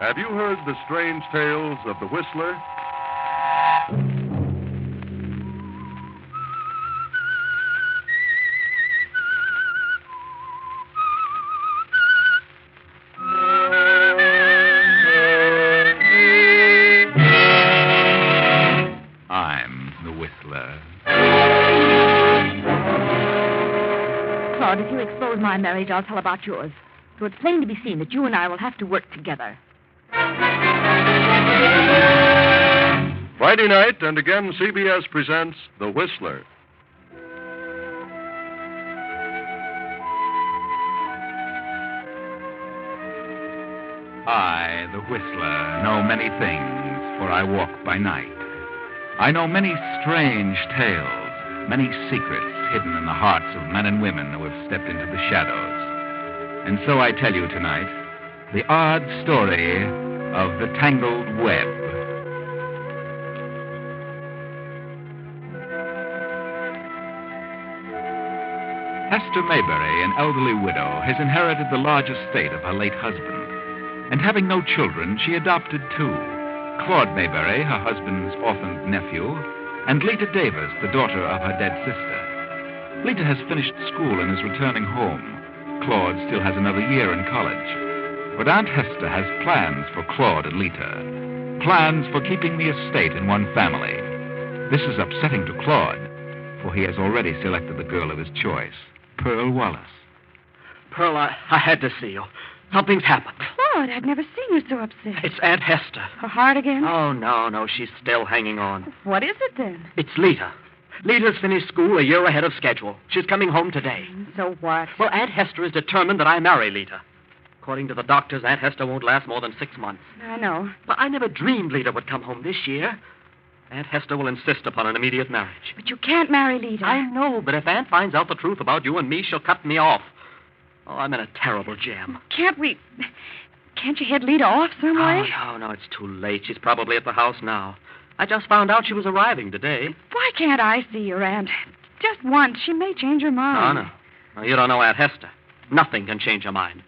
Have you heard the strange tales of the Whistler? I'm the Whistler. Claude, if you expose my marriage, I'll tell about yours. So it's plain to be seen that you and I will have to work together. Friday night, and again, CBS presents The Whistler. I, the Whistler, know many things, for I walk by night. I know many strange tales, many secrets hidden in the hearts of men and women who have stepped into the shadows. And so I tell you tonight the odd story of the Tangled Web. Hester Mayberry, an elderly widow, has inherited the large estate of her late husband. And having no children, she adopted two. Claude Mayberry, her husband's orphaned nephew, and Lita Davis, the daughter of her dead sister. Lita has finished school and is returning home. Claude still has another year in college. But Aunt Hester has plans for Claude and Lita. Plans for keeping the estate in one family. This is upsetting to Claude, for he has already selected the girl of his choice, Pearl Wallace. Pearl, I had to see you. Something's happened. Claude, I've never seen you so upset. It's Aunt Hester. Her heart again? Oh, no, she's still hanging on. What is it then? It's Lita. Lita's finished school a year ahead of schedule. She's coming home today. So what? Well, Aunt Hester is determined that I marry Lita. According to the doctors, Aunt Hester won't last more than 6 months. I know. But I never dreamed Lita would come home this year. Aunt Hester will insist upon an immediate marriage. But you can't marry Lita. I know, but if Aunt finds out the truth about you and me, she'll cut me off. Oh, I'm in a terrible jam. Can't you head Lita off some way? Oh, no, it's too late. She's probably at the house now. I just found out she was arriving today. Why can't I see your aunt? Just once. She may change her mind. Oh, no. No, you don't know Aunt Hester. Nothing can change her mind.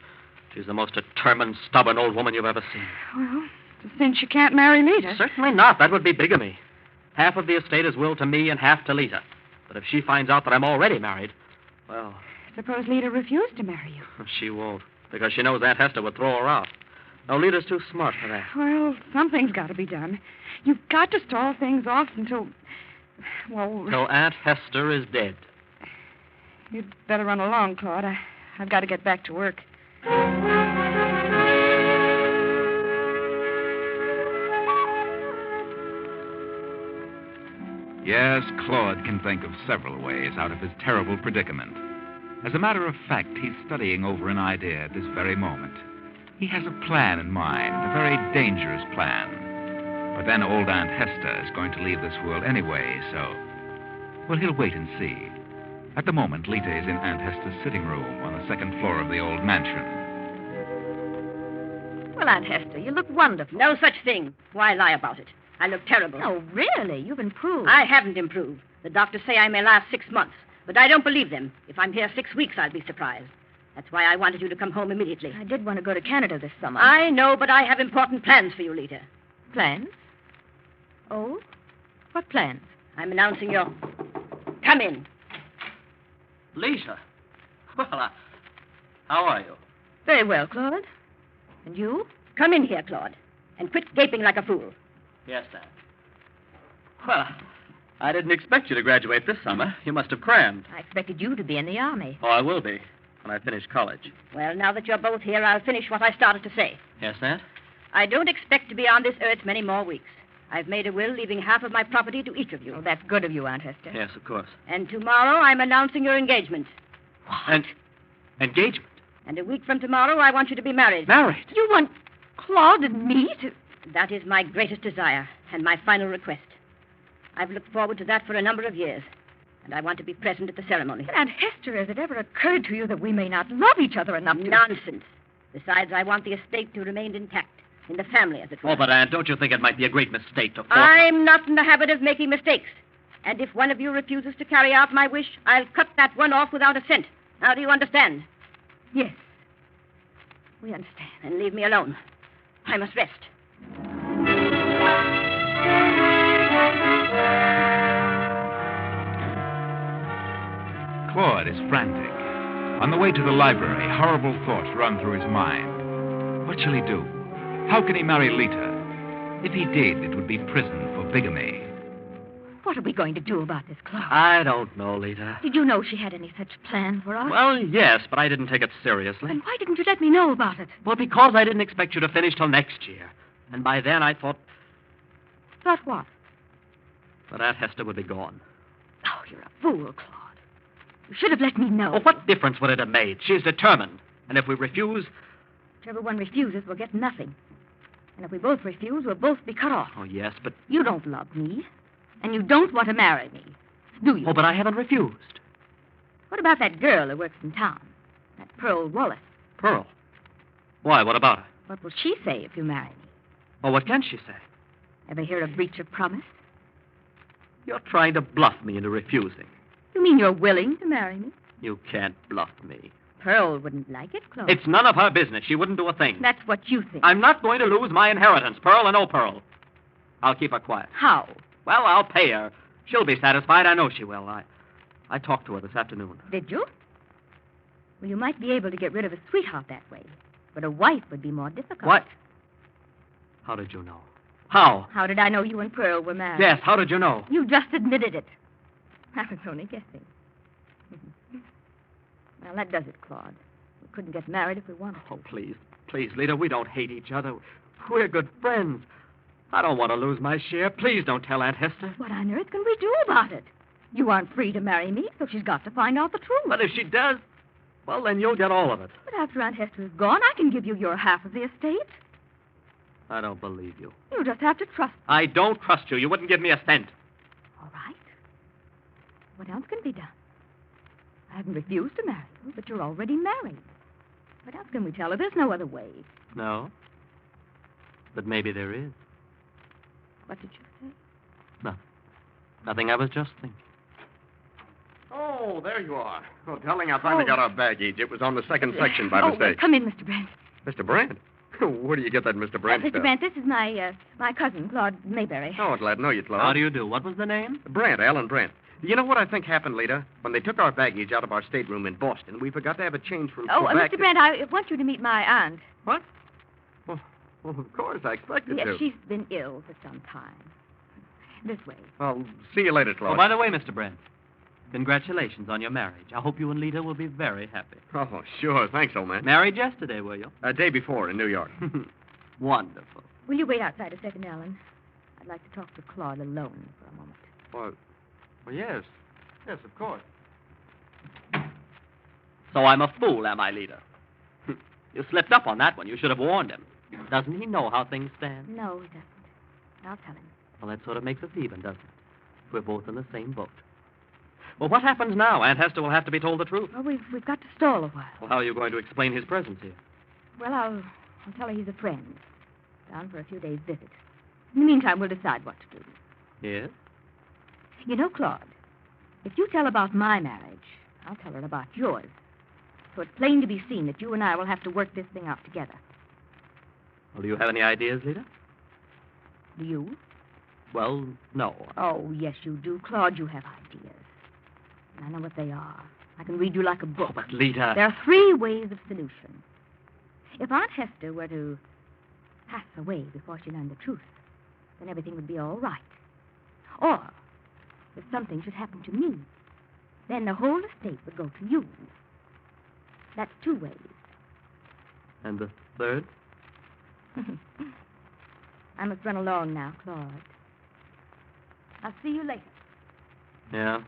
She's the most determined, stubborn old woman you've ever seen. Well, since you can't marry Lita. Certainly not. That would be bigamy. Half of the estate is willed to me and half to Lita. But if she finds out that I'm already married, well... Suppose Lita refused to marry you. She won't, because she knows Aunt Hester would throw her out. No, Lita's too smart for that. Well, something's got to be done. You've got to stall things off until... Well... Till Aunt Hester is dead. You'd better run along, Claude. I've got to get back to work. Yes, Claude can think of several ways out of his terrible predicament. As a matter of fact, he's studying over an idea at this very moment. He has a plan in mind, a very dangerous plan. But then old Aunt Hester is going to leave this world anyway, so... Well, he'll wait and see. At the moment, Lita is in Aunt Hester's sitting room on the second floor of the old mansion. Well, Aunt Hester, you look wonderful. No such thing. Why lie about it? I look terrible. Oh, really? You've improved. I haven't improved. The doctors say I may last 6 months, but I don't believe them. If I'm here 6 weeks, I'll be surprised. That's why I wanted you to come home immediately. I did want to go to Canada this summer. I know, but I have important plans for you, Lita. Plans? Oh? What plans? I'm announcing your... Come in. Lita? Well, how are you? Very well, Claude. And you? Come in here, Claude, and quit gaping like a fool. Yes, Dad. Well, I didn't expect you to graduate this summer. You must have crammed. I expected you to be in the Army. Oh, I will be when I finish college. Well, now that you're both here, I'll finish what I started to say. Yes, Aunt? I don't expect to be on this earth many more weeks. I've made a will leaving half of my property to each of you. Oh, that's good of you, Aunt Hester. Yes, of course. And tomorrow I'm announcing your engagement. What? Engagement? And a week from tomorrow, I want you to be married. Married? You want Claude and me to... That is my greatest desire and my final request. I've looked forward to that for a number of years, and I want to be present at the ceremony. But Aunt Hester, has it ever occurred to you that we may not love each other enough to... Nonsense. Besides, I want the estate to remain intact, in the family, as it were. Oh, but, Aunt, don't you think it might be a great mistake to force... I'm not in the habit of making mistakes. And if one of you refuses to carry out my wish, I'll cut that one off without a cent. Now, do you understand? Yes. We understand. Then leave me alone. I must rest. Claude is frantic. On the way to the library, horrible thoughts run through his mind. What shall he do? How can he marry Lita? If he did, it would be prison for bigamy. What are we going to do about this, Claude? I don't know, Lita. Did you know she had any such plan for us? Well, yes, but I didn't take it seriously. Then why didn't you let me know about it? Well, because I didn't expect you to finish till next year. And by then I thought Thought what? that Aunt Hester would be gone. Oh, you're a fool, Claude. You should have let me know. Well, what difference would it have made? She's determined. And if we refuse... Whichever one refuses will get nothing. And if we both refuse, we'll both be cut off. Oh, yes, but... You don't love me. And you don't want to marry me. Do you? Oh, but I haven't refused. What about that girl who works in town? That Pearl Wallace. Pearl? Why, what about her? What will she say if you marry me? Well, what can she say? Ever hear of breach of promise? You're trying to bluff me into refusing. You mean you're willing to marry me? You can't bluff me. Pearl wouldn't like it, Claude. It's none of her business. She wouldn't do a thing. That's what you think. I'm not going to lose my inheritance, Pearl or no Pearl. I'll keep her quiet. How? Well, I'll pay her. She'll be satisfied. I know she will. I talked to her this afternoon. Did you? Well, you might be able to get rid of a sweetheart that way. But a wife would be more difficult. What? How did you know? How? How did I know you and Pearl were married? Yes, how did you know? You just admitted it. I was only guessing. Well, that does it, Claude. We couldn't get married if we wanted to. Oh, please. Please, Lita, we don't hate each other. We're good friends. I don't want to lose my share. Please don't tell Aunt Hester. What on earth can we do about it? You aren't free to marry me, so she's got to find out the truth. But if she does, well, then you'll get all of it. But after Aunt Hester is gone, I can give you your half of the estate. I don't believe you. You just have to trust me. I don't trust you. You wouldn't give me a cent. All right. What else can be done? I haven't refused to marry you, but you're already married. What else can we tell her? There's no other way. No. But maybe there is. What did you say? Nothing. I was just thinking. Oh, there you are. Oh, darling, I finally got our baggage. It was on the second section by Well, mistake. come in, Mr. Brent. Mr. Brandt? Where do you get that Mr. Brandt Mr. stuff? Brent, this is my cousin, Claude Mayberry. Oh, glad to know you, Claude. How do you do? What was the name? Brandt, Alan Brandt. You know what I think happened, Lita? When they took our baggage out of our stateroom in Boston, we forgot to have a change from Quebec. Mr. Brent, I want you to meet my aunt. What? Well, of course, I expected Yes, to. she's been ill for some time. This way. I'll see you later, Claude. Oh, by the way, Mr. Brent, congratulations on your marriage. I hope you and Lita will be very happy. Oh, sure. Thanks, old man. Married yesterday, were you? A day before in New York. Wonderful. Will you wait outside a second, Alan? I'd like to talk to Claude alone for a moment. Well, yes. Yes, of course. So I'm a fool, am I, Lita? You slipped up on that one. You should have warned him. Doesn't he know how things stand? No, he doesn't. I'll tell him. Well, that sort of makes us even, doesn't it? We're both in the same boat. Well, what happens now? Aunt Hester will have to be told the truth. Well, we've got to stall a while. Well, how are you going to explain his presence here? Well, I'll tell her he's a friend. Down for a few days' visit. In the meantime, we'll decide what to do. Yes? You know, Claude, if you tell about my marriage, I'll tell her about yours. So it's plain to be seen that you and I will have to work this thing out together. Well, do you have any ideas, Lita? Do you? Well, no. Oh, yes, you do. Claude, you have ideas. And I know what they are. I can read you like a book. Oh, but Lita... There are 3 ways of solution. If Aunt Hester were to pass away before she learned the truth, then everything would be all right. Or, if something should happen to me, then the whole estate would go to you. That's 2 ways. And the third? I must run along now, Claude. I'll see you later. Yeah?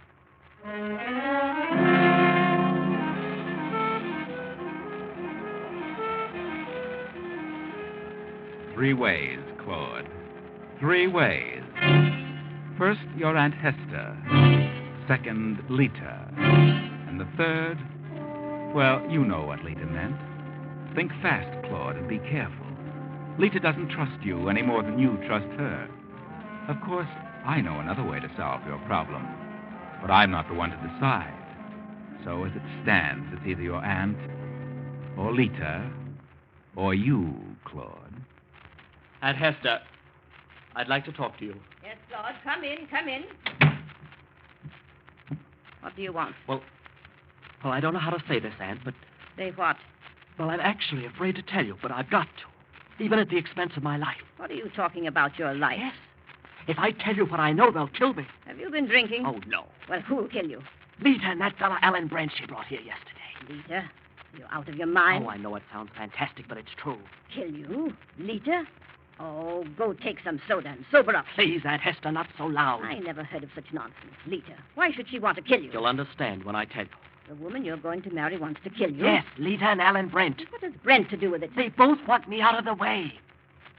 Three ways, Claude. 3 ways. First, your Aunt Hester. Second, Lita. And the third, well, you know what Lita meant. Think fast, Claude, and be careful. Lita doesn't trust you any more than you trust her. Of course, I know another way to solve your problem, but I'm not the one to decide. So as it stands, it's either your aunt, or Lita, or you, Claude. Aunt Hester, I'd like to talk to you. Yes, Claude. Come in, come in. What do you want? Well, I don't know how to say this, Aunt, but... Say what? Well, I'm actually afraid to tell you, but I've got to. Even at the expense of my life. What are you talking about, your life? Yes. If I tell you what I know, they'll kill me. Have you been drinking? Oh, no. Well, who'll kill you? Lita and that fella Alan Brent she brought here yesterday. Lita? You're out of your mind. Oh, I know it sounds fantastic, but it's true. Kill you? Lita? Oh, go take some soda and sober up. Please, Aunt Hester, not so loud. I never heard of such nonsense. Lita, why should she want to kill you? You'll understand when I tell you. The woman you're going to marry wants to kill you? Yes, Lita and Alan Brent. What has Brent to do with it? They both want me out of the way.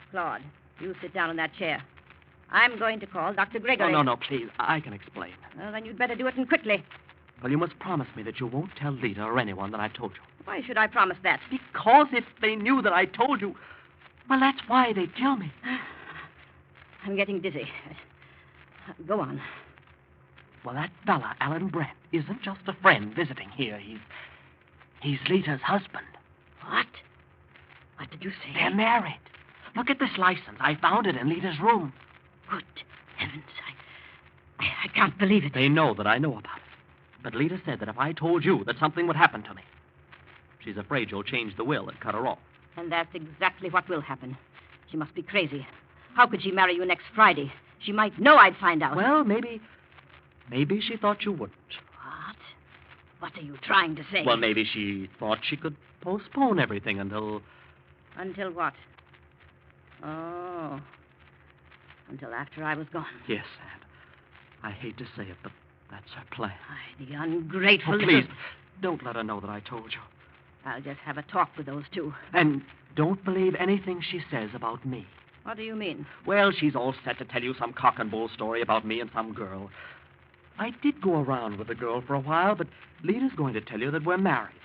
Claude, you sit down in that chair. I'm going to call Dr. Gregory. No, please. I can explain. Well, then you'd better do it and quickly. Well, you must promise me that you won't tell Lita or anyone that I told you. Why should I promise that? Because if they knew that I told you, well, that's why they'd kill me. I'm getting dizzy. Go on. Well, that fella, Alan Brent, isn't just a friend visiting here. He's Lita's husband. What? What did you say? They're married. Look at this license. I found it in Lita's room. Good heavens. I can't believe it. They know that I know about it. But Lita said that if I told you, that something would happen to me. She's afraid you'll change the will and cut her off. And that's exactly what will happen. She must be crazy. How could she marry you next Friday? She might know I'd find out. Well, maybe she thought you wouldn't. What? What are you trying to say? Well, maybe she thought she could postpone everything until... Until what? Oh. Until after I was gone. Yes, Aunt. I hate to say it, but that's her plan. Why, the ungrateful Oh, little... please, don't let her know that I told you. I'll just have a talk with those two. And don't believe anything she says about me. What do you mean? Well, she's all set to tell you some cock and bull story about me and some girl. I did go around with the girl for a while, but Lita's going to tell you that we're married.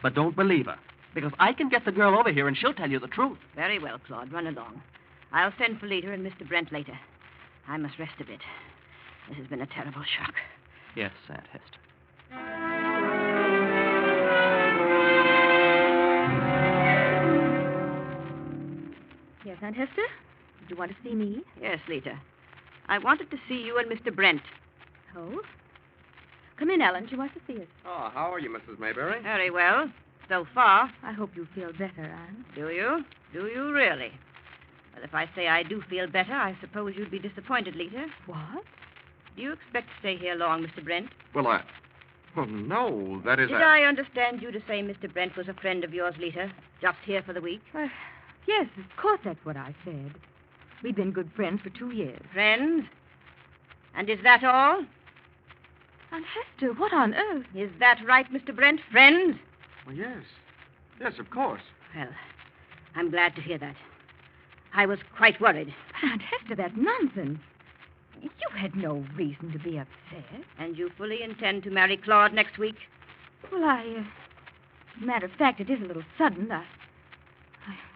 But don't believe her, because I can get the girl over here and she'll tell you the truth. Very well, Claude. Run along. I'll send for Lita and Mr. Brent later. I must rest a bit. This has been a terrible shock. Yes, Aunt Hester. Yes, Aunt Hester? Did you want to see me? Yes, Lita. I wanted to see you and Mr. Brent. Oh? Come in, Ellen. She wants to see us. Oh, how are you, Mrs. Mayberry? Very well. So far. I hope you feel better, Anne. Do you? Do you really? Well, if I say I do feel better, I suppose you'd be disappointed, Lita. What? Do you expect to stay here long, Mr. Brent? Well, no, that is... Did I understand you to say Mr. Brent was a friend of yours, Lita? Just here for the week? Yes, of course that's what I said. We've been good friends for 2 years. Friends? And is that all? Aunt Hester, what on earth? Is that right, Mr. Brent? Friends? Well, yes. Yes, of course. Well, I'm glad to hear that. I was quite worried. But, Aunt Hester, that's nonsense. You had no reason to be upset. And you fully intend to marry Claude next week? Well, as a matter of fact, it is a little sudden. I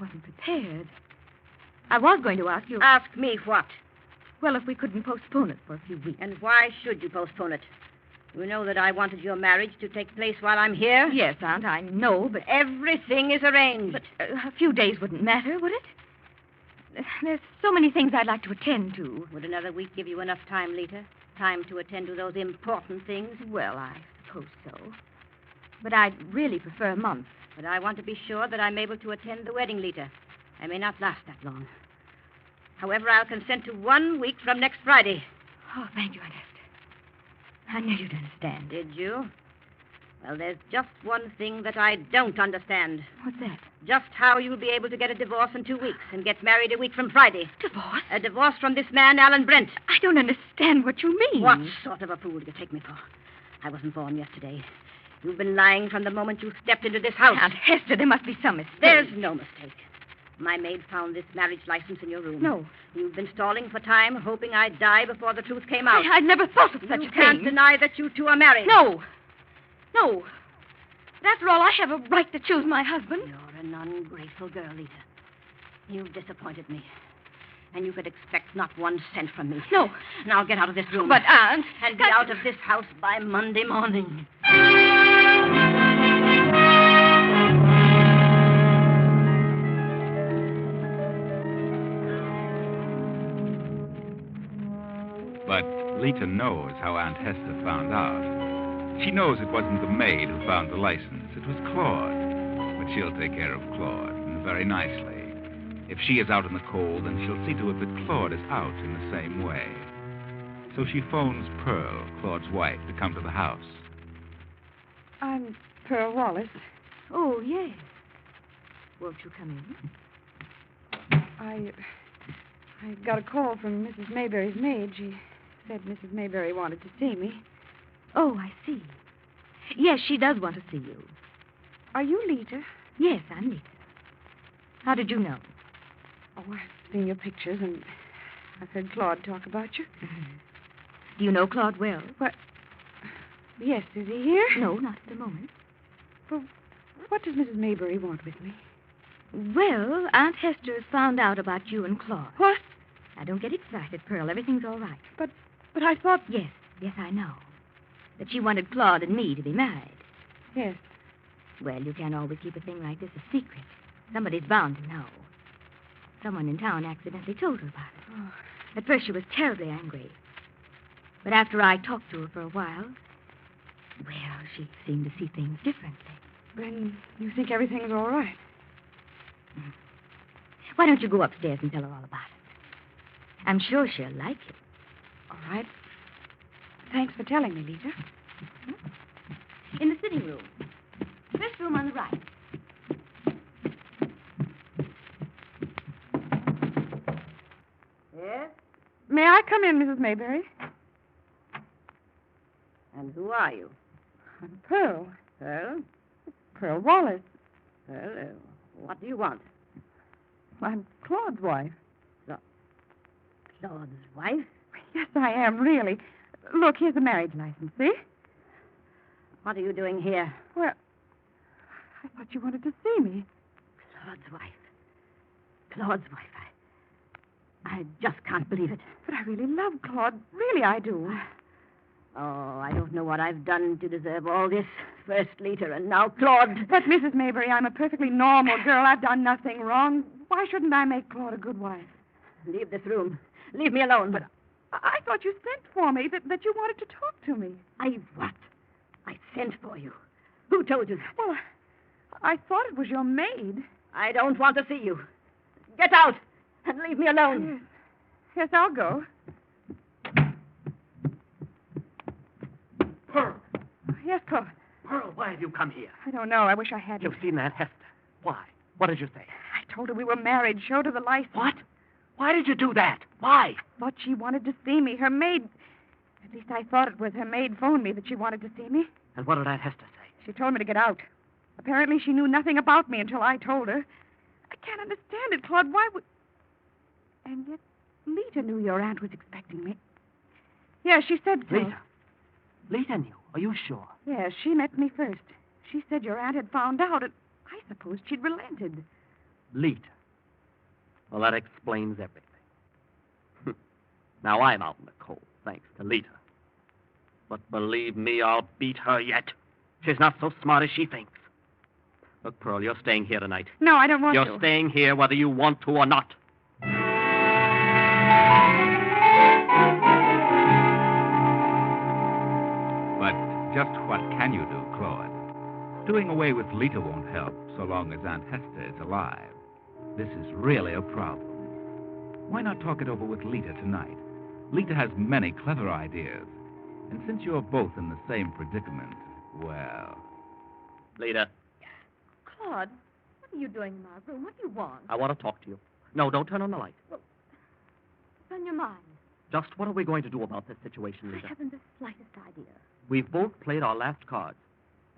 wasn't prepared. I was going to ask you... Ask me what? Well, if we couldn't postpone it for a few weeks. And why should you postpone it? You know that I wanted your marriage to take place while I'm here? Yes, Aunt, I know, but... Everything is arranged. But a few days wouldn't matter, would it? There's so many things I'd like to attend to. Would another week give you enough time, Lita? Time to attend to those important things? Well, I suppose so. But I'd really prefer a month. But I want to be sure that I'm able to attend the wedding, Lita. I may not last that long. However, I'll consent to 1 week from next Friday. Oh, thank you, Aunt Hester. I knew you'd understand. Did you? Well, there's just one thing that I don't understand. What's that? Just how you'll be able to get a divorce in 2 weeks and get married a week from Friday. Divorce? A divorce from this man, Alan Brent. I don't understand what you mean. What sort of a fool do you take me for? I wasn't born yesterday. You've been lying from the moment you stepped into this house. Aunt Hester, there must be some mistake. There's no mistake. My maid found this marriage license in your room. No. You've been stalling for time, hoping I'd die before the truth came out. I'd never thought of such You a can't thing. deny that you two are married. No. No. But after all, I have a right to choose my husband. You're an ungrateful girl, Lita. You've disappointed me. And you could expect not 1 cent from me. No. Now get out of this room. But, Aunt... And be out of this house by Monday morning. Lita knows how Aunt Hester found out. She knows it wasn't the maid who found the license. It was Claude. But she'll take care of Claude, and very nicely. If she is out in the cold, then she'll see to it that Claude is out in the same way. So she phones Pearl, Claude's wife, to come to the house. I'm Pearl Wallace. Oh, yes. Won't you come in? I got a call from Mrs. Mayberry's maid. She said Mrs. Mayberry wanted to see me. Oh, I see. Yes, she does want to see you. Are you Lita? Yes, I'm Lita. How did you know? Oh, I've seen your pictures, and I've heard Claude talk about you. Do you know Claude well? What? Yes, is he here? No, not at the moment. Well, what does Mrs. Mayberry want with me? Well, Aunt Hester has found out about you and Claude. What? Now, don't get excited, Pearl. Everything's all right. But I thought... Yes, I know. That she wanted Claude and me to be married. Yes. Well, you can't always keep a thing like this a secret. Somebody's bound to know. Someone in town accidentally told her about it. Oh. At first, she was terribly angry. But after I talked to her for a while, well, she seemed to see things differently. Then you think everything's all right? Why don't you go upstairs and tell her all about it? I'm sure she'll like it. All right. Thanks for telling me, Lita. In the sitting room. First room on the right. Yes? May I come in, Mrs. Mayberry? And who are you? I'm Pearl. Pearl? Pearl Wallace. Pearl, what do you want? I'm Claude's wife. Claude's wife? Yes, I am, really. Look, here's the marriage license, see? What are you doing here? Well, I thought you wanted to see me. Claude's wife. Claude's wife. I just can't believe it. But I really love Claude. Really, I do. Oh, I don't know what I've done to deserve all this. First Lita and now Claude. But, Mrs. Mayberry, I'm a perfectly normal girl. I've done nothing wrong. Why shouldn't I make Claude a good wife? Leave this room. Leave me alone. But I thought you sent for me, that you wanted to talk to me. I what? I sent for you. Who told you that? Well, I thought it was your maid. I don't want to see you. Get out and leave me alone. Yes, I'll go. Pearl! Yes, Claude. Pearl, why have you come here? I don't know. I wish I hadn't. You've seen Aunt Hester. Why? What did you say? I told her we were married. Showed her the license. What? Why did you do that? Why? Thought she wanted to see me. Her maid... At least I thought it was her maid phoned me that she wanted to see me. And what did Aunt Hester say? She told me to get out. Apparently she knew nothing about me until I told her. I can't understand it, Claude. Why would... And yet Lita knew your aunt was expecting me. Yeah, she said so. Lita? Lita knew. Are you sure? Yeah, she met me first. She said your aunt had found out, and I supposed she'd relented. Lita. Well, that explains everything. Now I'm out in the cold, thanks to Lita. But believe me, I'll beat her yet. She's not so smart as she thinks. Look, Pearl, you're staying here tonight. No, I don't want to. You're staying here whether you want to or not. But just what can you do, Claude? Doing away with Lita won't help so long as Aunt Hester is alive. This is really a problem. Why not talk it over with Lita tonight? Lita has many clever ideas. And since you're both in the same predicament, well... Lita, Claude, what are you doing in my room? What do you want? I want to talk to you. No, don't turn on the light. What's on your mind? Just what are we going to do about this situation, Lita? I haven't the slightest idea. We've both played our last cards.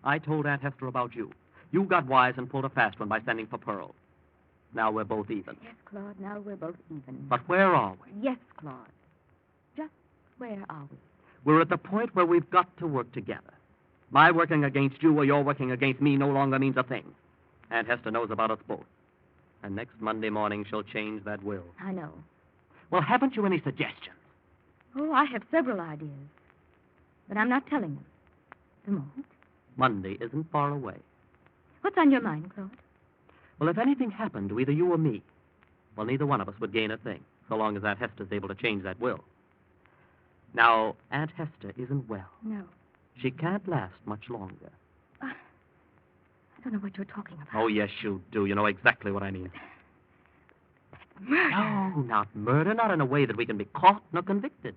I told Aunt Hester about you. You got wise and pulled a fast one by sending for Pearl. Now we're both even. Yes, Claude, now we're both even. But where are we? Yes, Claude. Just where are we? We're at the point where we've got to work together. My working against you or your working against me no longer means a thing. Aunt Hester knows about us both. And next Monday morning she'll change that will. I know. Well, haven't you any suggestions? Oh, I have several ideas. But I'm not telling them. At the moment. Monday isn't far away. What's on your mind, Claude? Well, if anything happened to either you or me, well, neither one of us would gain a thing, so long as Aunt Hester's able to change that will. Now, Aunt Hester isn't well. No. She can't last much longer. I don't know what you're talking about. Oh, yes, you do. You know exactly what I mean. Murder. No, not murder, not in a way that we can be caught nor convicted.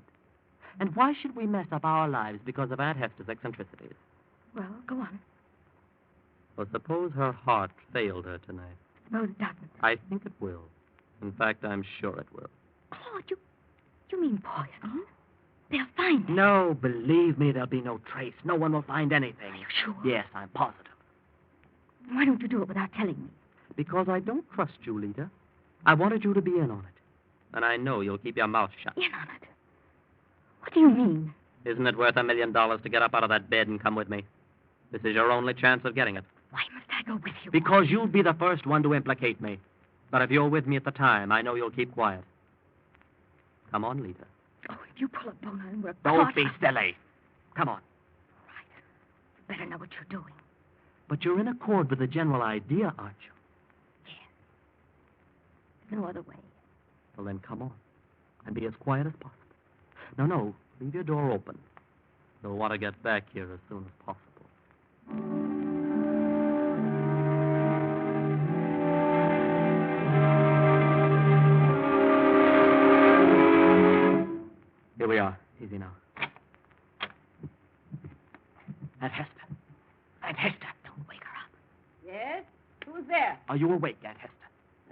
And why should we mess up our lives because of Aunt Hester's eccentricities? Well, go on. Well, suppose her heart failed her tonight. Suppose it doesn't. I think it will. In fact, I'm sure it will. Claude, you mean poison? They'll find it. No, believe me, there'll be no trace. No one will find anything. Are you sure? Yes, I'm positive. Why don't you do it without telling me? Because I don't trust you, Lita. I wanted you to be in on it. And I know you'll keep your mouth shut. In on it? What do you mean? Isn't it worth $1 million to get up out of that bed and come with me? This is your only chance of getting it. Why must I go with you? Because you'll be the first one to implicate me. But if you're with me at the time, I know you'll keep quiet. Come on, Lita. Oh, if you pull a boner and we're Don't caught... be silly. Come on. Right. You better know what you're doing. But you're in accord with the general idea, aren't you? No other way. Well, then come on. And be as quiet as possible. No, leave your door open. You'll want to get back here as soon as possible. Here we are. Easy now. Aunt Hester. Aunt Hester. Don't wake her up. Yes? Who's there? Are you awake, Aunt Hester?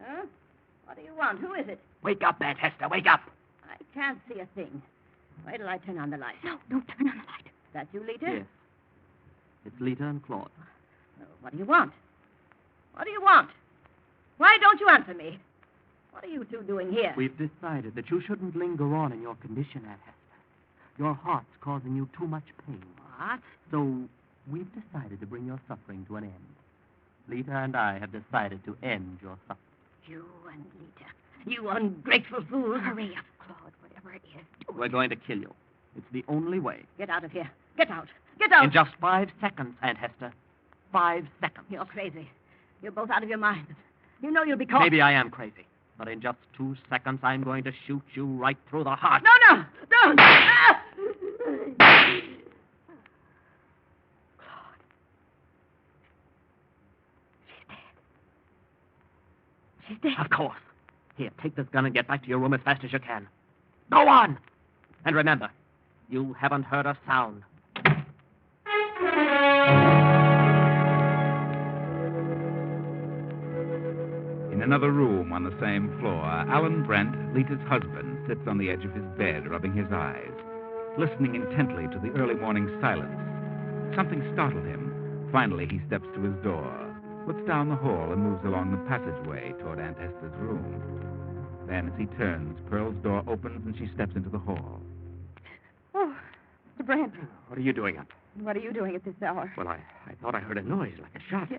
Huh? What do you want? Who is it? Wake up, Aunt Hester. Wake up. I can't see a thing. Wait till I turn on the light. No, don't turn on the light. That you, Lita? Yes. It's Lita and Claude. What do you want? What do you want? Why don't you answer me? What are you two doing here? We've decided that you shouldn't linger on in your condition, Aunt Hester. Your heart's causing you too much pain. What? So we've decided to bring your suffering to an end. Lita and I have decided to end your suffering. You and Lita. You ungrateful fool. Hurry up, Claude, whatever it is. Do We're going to kill you. It's the only way. Get out of here. Get out. Get out. In just 5 seconds, Aunt Hester. 5 seconds. You're crazy. You're both out of your minds. You know you'll be caught. Maybe I am crazy. But in just 2 seconds, I'm going to shoot you right through the heart. No, don't. Ah! She's dead. Of course. Here, take this gun and get back to your room as fast as you can. Go on! And remember, you haven't heard a sound. In another room on the same floor, Alan Brent, Lita's husband, sits on the edge of his bed, rubbing his eyes, listening intently to the early morning silence. Something startled him. Finally, he steps to his door, looks down the hall, and moves along the passageway toward Aunt Hester's room. Then, as he turns, Pearl's door opens and she steps into the hall. Oh, Mr. Brent, What are you doing up? what are you doing at this hour? Well, I thought I heard a noise like a shot. Yeah.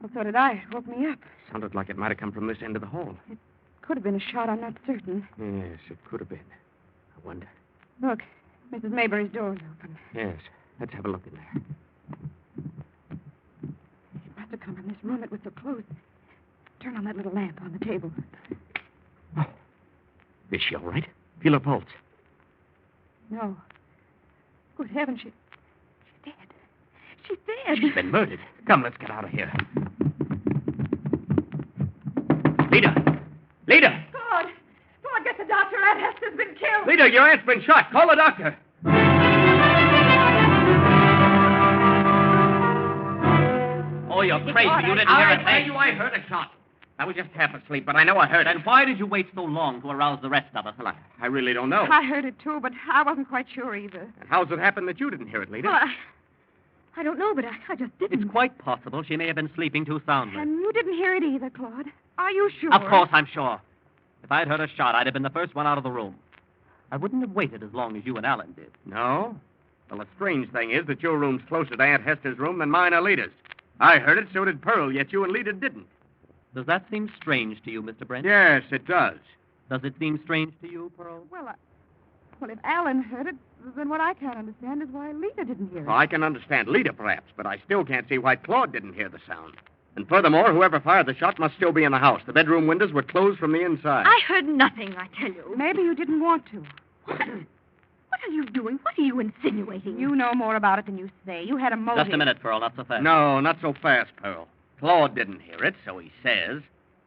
Well, so did I. It woke me up. Sounded like it might have come from this end of the hall. Could have been a shot, I'm not certain. Yes, it could have been. I wonder. Look, Mrs. Maybury's door's open. Yes, let's have a look in there. She must have come from this room. It was so close. Turn on that little lamp on the table. Oh, is she all right? Feel her pulse. No. Good heavens, she's dead. She's dead. She's been murdered. Come, let's get out of here. Lita! Lita! God! God, get the doctor. Aunt Hester's been killed. Lita, your aunt's been shot. Call the doctor. Oh, you're crazy. You didn't hear a thing. I tell you I heard a shot. I was just half asleep, but I know I heard it. Then why did you wait so long to arouse the rest of us? Well, I really don't know. I heard it, too, but I wasn't quite sure either. And how's it happen that you didn't hear it, Lita? Well, I don't know, but I just didn't. It's quite possible she may have been sleeping too soundly. And you didn't hear it either, Claude. Are you sure? Of course, I'm sure. If I'd heard a shot, I'd have been the first one out of the room. I wouldn't have waited as long as you and Alan did. No? Well, the strange thing is that your room's closer to Aunt Hester's room than mine or Lita's. I heard it, so did Pearl, yet you and Lita didn't. Does that seem strange to you, Mr. Brent? Yes, it does. Does it seem strange to you, Pearl? Well, if Alan heard it, then what I can't understand is why Lita didn't hear it. Well, I can understand Lita, perhaps, but I still can't see why Claude didn't hear the sound. And furthermore, whoever fired the shot must still be in the house. The bedroom windows were closed from the inside. I heard nothing, I tell you. Maybe you didn't want to. What are you doing? What are you insinuating? You know more about it than you say. You had a motive. Just a minute, Pearl, not so fast. No, not so fast, Pearl. Claude didn't hear it, so he says.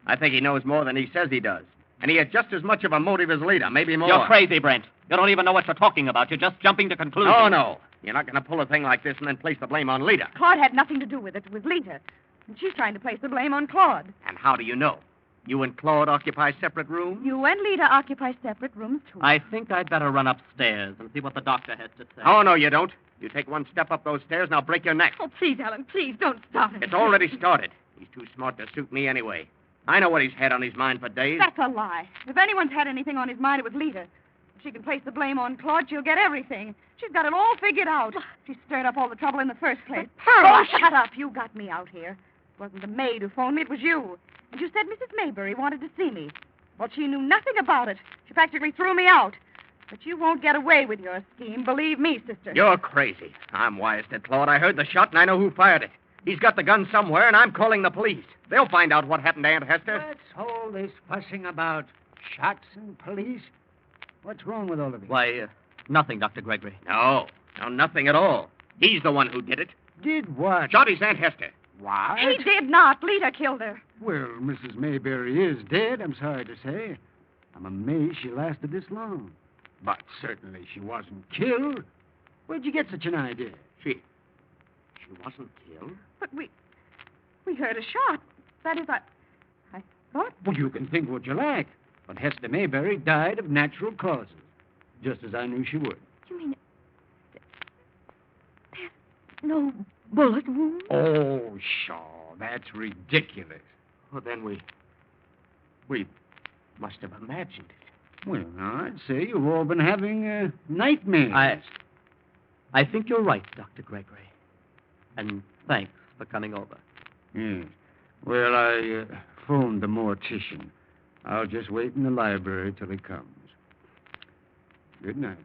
I think he knows more than he says he does. And he had just as much of a motive as Lita, maybe more. You're crazy, Brent. You don't even know what you're talking about. You're just jumping to conclusions. Oh, no. You're not going to pull a thing like this and then place the blame on Lita. Claude had nothing to do with it. It was Lita. And she's trying to place the blame on Claude. And how do you know? You and Claude occupy separate rooms? You and Lita occupy separate rooms, too. I think I'd better run upstairs and see what the doctor has to say. Oh, no, you don't. You take one step up those stairs and I'll break your neck. Oh, please, Ellen, please, don't stop him. It's already started. He's too smart to suit me anyway. I know what he's had on his mind for days. That's a lie. If anyone's had anything on his mind, it was Lita. If she can place the blame on Claude, she'll get everything. She's got it all figured out. She stirred up all the trouble in the first place. Pearl, Oh, shut up. You got me out here. It wasn't the maid who phoned me, it was you. And you said Mrs. Maybury wanted to see me. Well, she knew nothing about it. She practically threw me out. But you won't get away with your scheme, believe me, sister. You're crazy. I'm wise to Claude. I heard the shot and I know who fired it. He's got the gun somewhere and I'm calling the police. They'll find out what happened to Aunt Hester. What's all this fussing about shots and police? What's wrong with all of you? Why, nothing, Dr. Gregory. No, nothing at all. He's the one who did it. Did what? Shot his Aunt Hester. What? He did not. Lita killed her. Well, Mrs. Mayberry is dead, I'm sorry to say. I'm amazed she lasted this long. But certainly she wasn't killed. Where'd you get such an idea? She wasn't killed? But we heard a shot. That is, I thought... Well, you can think what you like, but Hester Mayberry died of natural causes, just as I knew she would. You mean there's no bullet wound? Oh, Shaw, that's ridiculous. Well, then we must have imagined it. Well, now, I'd say you've all been having nightmares. I think you're right, Dr. Gregory. And thanks for coming over. Yes. Well, I phoned the mortician. I'll just wait in the library till he comes. Good night.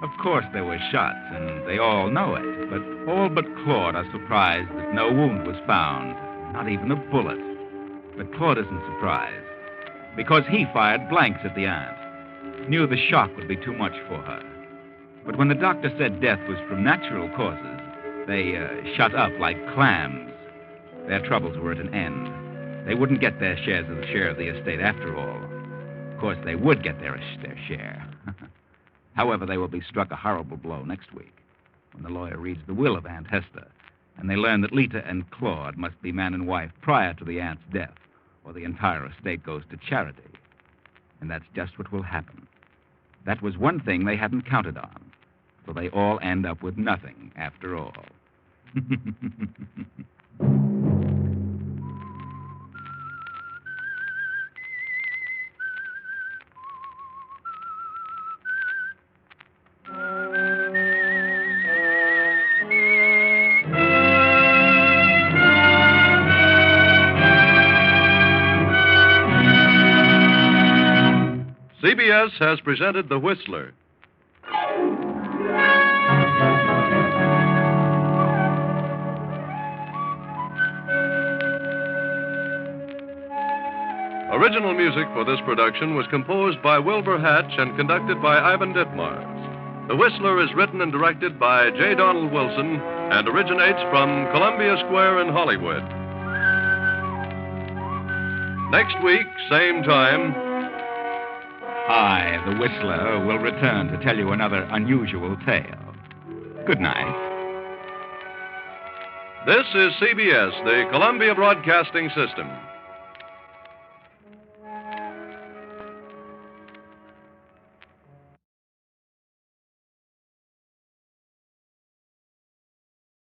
Of course there were shots, and they all know it, but all but Claude are surprised that no wound was found, not even a bullet. But Claude isn't surprised, because he fired blanks at the aunt, knew the shock would be too much for her. But when the doctor said death was from natural causes, they shut up like clams. Their troubles were at an end. They wouldn't get their share of the estate after all. Of course, they would get their share. However, they will be struck a horrible blow next week when the lawyer reads the will of Aunt Hester, and they learn that Lita and Claude must be man and wife prior to the aunt's death, or the entire estate goes to charity. And that's just what will happen. That was one thing they hadn't counted on, so they all end up with nothing after all. CBS has presented The Whistler. Original music for this production was composed by Wilbur Hatch and conducted by Ivan Ditmars. The Whistler is written and directed by J. Donald Wilson and originates from Columbia Square in Hollywood. Next week, same time, I, the Whistler, will return to tell you another unusual tale. Good night. this is CBS, the Columbia Broadcasting System.